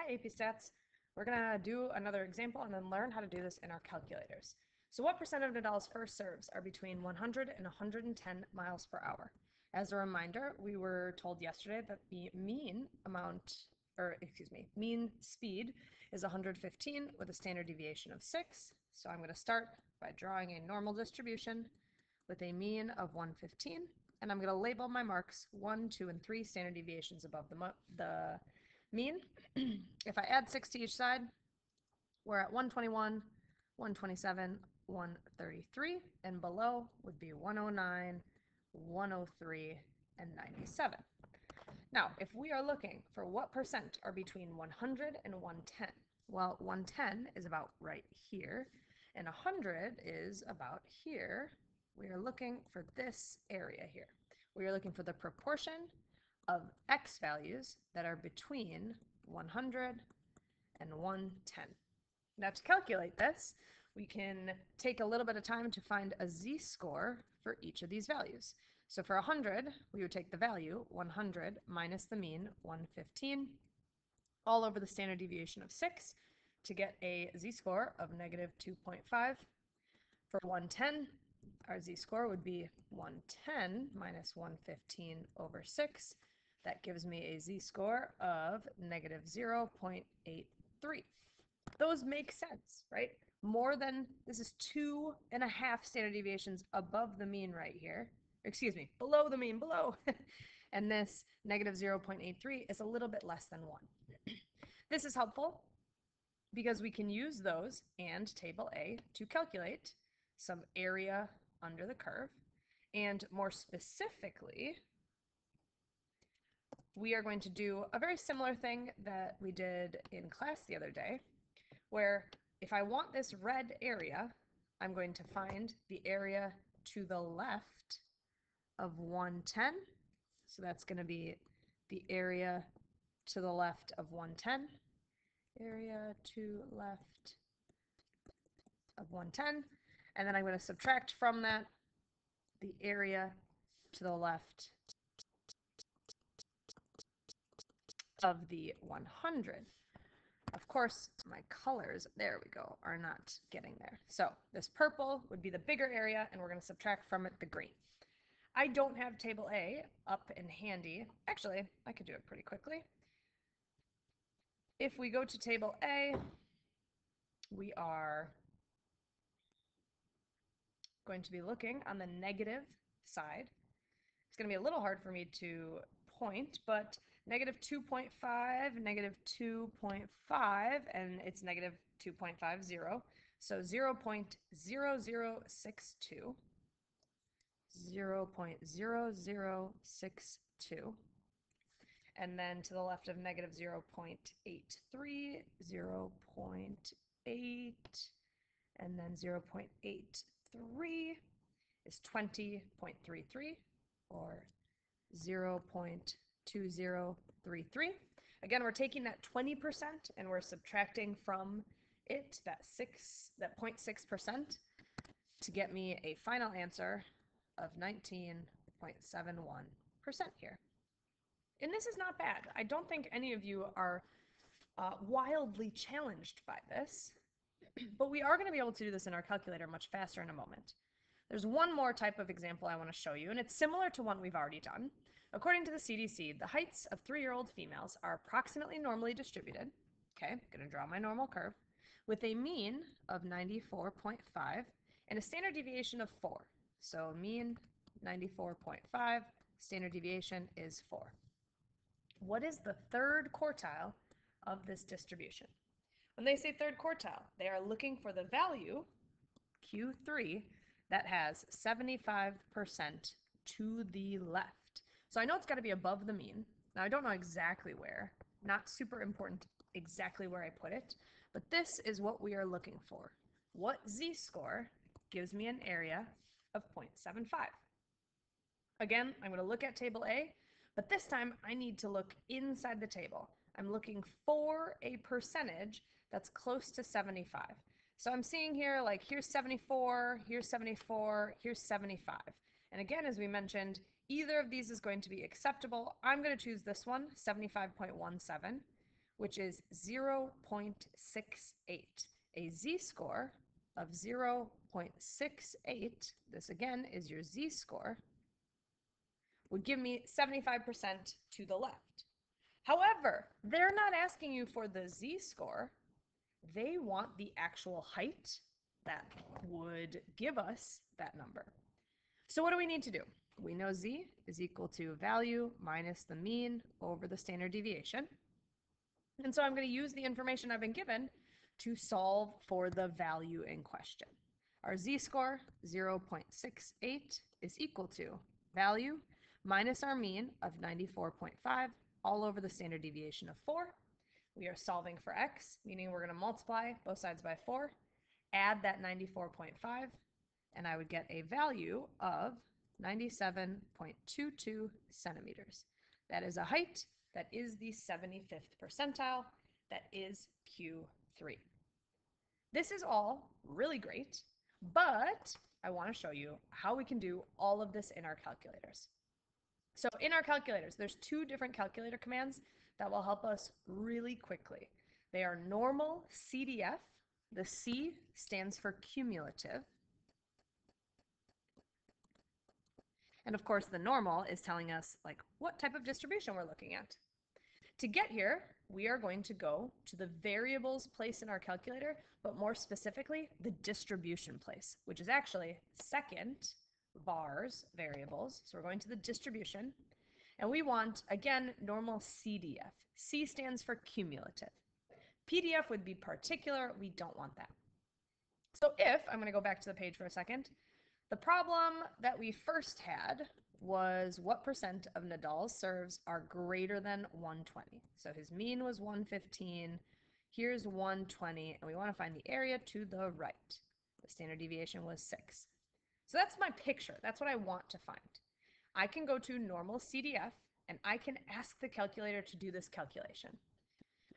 Hi AP Stats. We're going to do another example and then learn how to do this in our calculators. So what percent of Nadal's first serves are between 100 and 110 miles per hour? As a reminder, we were told yesterday that the mean speed is 115 with a standard deviation of 6. So I'm going to start by drawing a normal distribution with a mean of 115, and I'm going to label my marks 1, 2, and 3 standard deviations above the mean. If I add 6 to each side, we're at 121, 127, 133, and below would be 109, 103, and 97. Now, if we are looking for what percent are between 100 and 110, well, 110 is about right here, and 100 is about here. We are looking for this area here. We are looking for the proportion of x values that are between 100 and 110. Now to calculate this, we can take a little bit of time to find a z-score for each of these values. So for 100, we would take the value 100 minus the mean 115 all over the standard deviation of 6 to get a z-score of negative 2.5. For 110, our z-score would be 110 minus 115 over 6. That gives me a z-score of negative 0.83. Those make sense, right? This is 2.5 standard deviations above the mean right here. Excuse me, below the mean, below. And this negative 0.83 is a little bit less than 1. This is helpful because we can use those and table A to calculate some area under the curve. And more specifically, we are going to do a very similar thing that we did in class the other day, where if I want this red area, I'm going to find the area to the left of 110. So that's going to be the area to the left of 110. Area to left of 110. And then I'm going to subtract from that the area to the left of the 100. Of course, my colors, there we go, are not getting there. So this purple would be the bigger area, and we're going to subtract from it the green. I don't have table A up and handy. Actually, I could do it pretty quickly. If we go to table A, we are going to be looking on the negative side. It's going to be a little hard for me to point, but negative 2.5, negative 2.5, and it's negative 2.50. So 0.0062, 0.0062. And then to the left of negative 0.83, 0.8, and then 0.83 is 20.33, or 0.2033. Again, we're taking that 20% and we're subtracting from it that 0.6% to get me a final answer of 19.71% here. And this is not bad. I don't think any of you are wildly challenged by this, but we are going to be able to do this in our calculator much faster in a moment. There's one more type of example I want to show you, and it's similar to one we've already done. According to the CDC, the heights of 3-year-old females are approximately normally distributed. Okay, I'm going to draw my normal curve with a mean of 94.5 and a standard deviation of 4. So mean 94.5, standard deviation is 4. What is the third quartile of this distribution? When they say third quartile, they are looking for the value, Q3, that has 75% to the left. So I know it's got to be above the mean. Now I don't know exactly where, not super important exactly where I put it, but this is what we are looking for. What z-score gives me an area of 0.75? Again, I'm going to look at table A, but this time I need to look inside the table. I'm looking for a percentage that's close to 75. So I'm seeing here, like, here's 74, here's 74, here's 75. And again, as we mentioned, either of these is going to be acceptable. I'm going to choose this one, 75.17, which is 0.68. A z-score of 0.68, this again is your z-score, would give me 75% to the left. However, they're not asking you for the z-score. They want the actual height that would give us that number. So what do we need to do? We know z is equal to value minus the mean over the standard deviation. And so I'm going to use the information I've been given to solve for the value in question. Our z-score, 0.68, is equal to value minus our mean of 94.5 all over the standard deviation of 4. We are solving for x, meaning we're going to multiply both sides by 4, add that 94.5, and I would get a value of 97.22 centimeters. That is a height that is the 75th percentile. That is Q3. This is all really great, but I want to show you how we can do all of this in our calculators. So in our calculators, there's 2 different calculator commands that will help us really quickly. They are normal CDF. The C stands for cumulative. And of course, the normal is telling us like what type of distribution we're looking at. To get here, we are going to go to the variables place in our calculator, but more specifically, the distribution place, which is actually second vars variables. So we're going to the distribution, and we want, again, normal CDF. C stands for cumulative. PDF would be particular. We don't want that. So if, I'm going to go back to the page for a second, the problem that we first had was what percent of Nadal's serves are greater than 120. So his mean was 115, here's 120, and we want to find the area to the right. The standard deviation was 6. So that's my picture. That's what I want to find. I can go to normal CDF, and I can ask the calculator to do this calculation.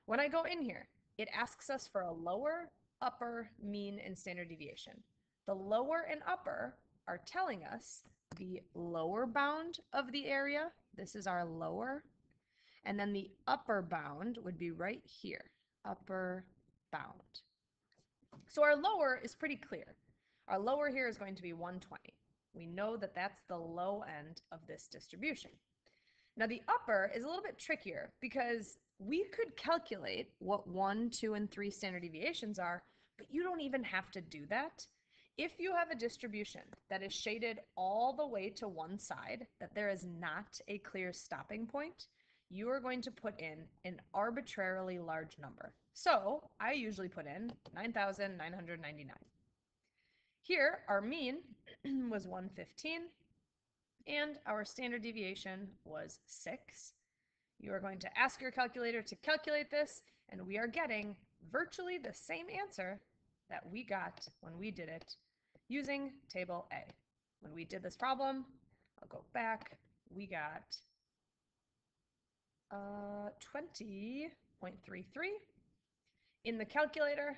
When I go in here, it asks us for a lower, upper, mean, and standard deviation. The lower and upper are telling us the lower bound of the area. This is our lower. And then the upper bound would be right here, upper bound. So our lower is pretty clear. Our lower here is going to be 120. We know that that's the low end of this distribution. Now the upper is a little bit trickier because we could calculate what 1, 2, and 3 standard deviations are, but you don't even have to do that. If you have a distribution that is shaded all the way to one side, that there is not a clear stopping point, you are going to put in an arbitrarily large number. So I usually put in 9,999. Here, our mean was 115, and our standard deviation was 6. You are going to ask your calculator to calculate this, and we are getting virtually the same answer that we got when we did it using table A. When we did this problem, I'll go back, we got 20.33. In the calculator,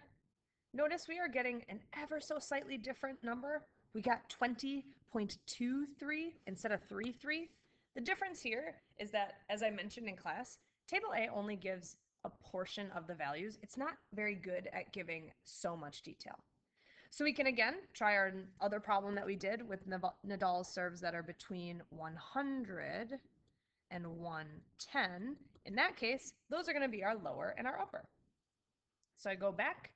notice we are getting an ever so slightly different number. We got 20.23 instead of 33. The difference here is that, as I mentioned in class, table A only gives a portion of the values. It's not very good at giving so much detail. So we can again try our other problem that we did with Nadal's serves that are between 100 and 110. In that case, those are going to be our lower and our upper. So I go back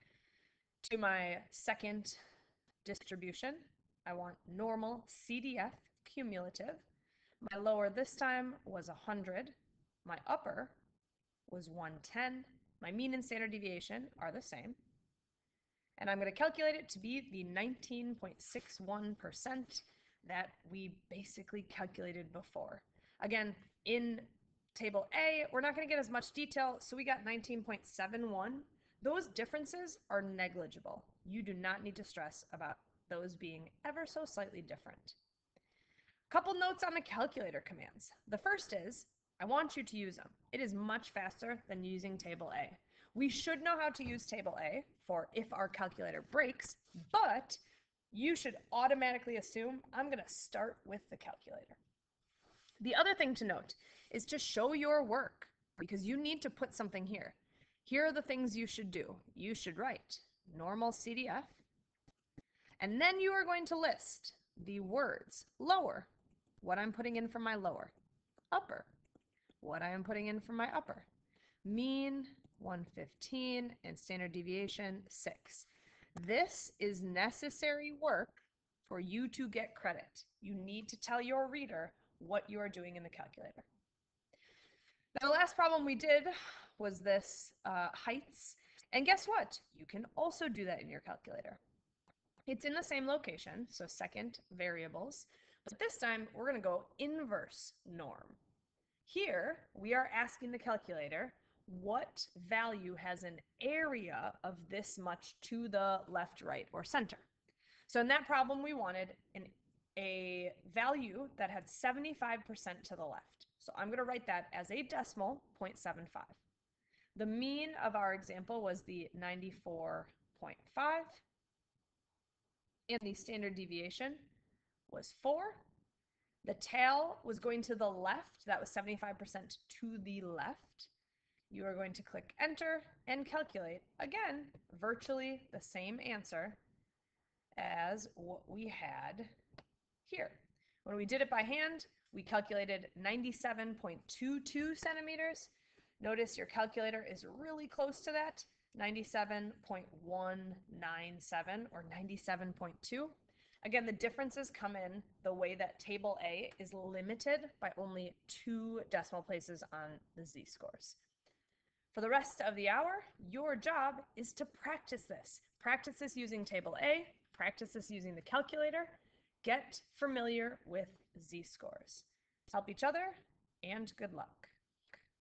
to my second distribution. I want normal CDF cumulative. My lower this time was 100. My upper was 110. My mean and standard deviation are the same. And I'm going to calculate it to be the 19.61% that we basically calculated before. Again, in table A, we're not going to get as much detail, so we got 19.71. Those differences are negligible. You do not need to stress about those being ever so slightly different. Couple notes on the calculator commands. The first is, I want you to use them. It is much faster than using table A. We should know how to use table A for if our calculator breaks, but you should automatically assume I'm going to start with the calculator. The other thing to note is to show your work, because you need to put something here. Here are the things you should do. You should write normal CDF, and then you are going to list the words lower, what I'm putting in for my lower, upper, what I am putting in for my upper, mean 115, and standard deviation 6. This is necessary work for you to get credit. You need to tell your reader what you are doing in the calculator. Now, the last problem we did was this heights. And guess what? You can also do that in your calculator. It's in the same location, so second variables, but this time we're going to go inverse norm. Here, we are asking the calculator what value has an area of this much to the left, right, or center. So in that problem, we wanted a value that had 75% to the left. So I'm going to write that as a decimal, 0.75. The mean of our example was the 94.5, and the standard deviation was 4. The tail was going to the left. That was 75% to the left. You are going to click enter and calculate. Again, virtually the same answer as what we had here. When we did it by hand, we calculated 97.22 centimeters. Notice your calculator is really close to that, 97.197 or 97.2. Again, the differences come in the way that table A is limited by only 2 decimal places on the z-scores. For the rest of the hour, your job is to practice this. Practice this using table A, practice this using the calculator, get familiar with z-scores. Help each other, and good luck.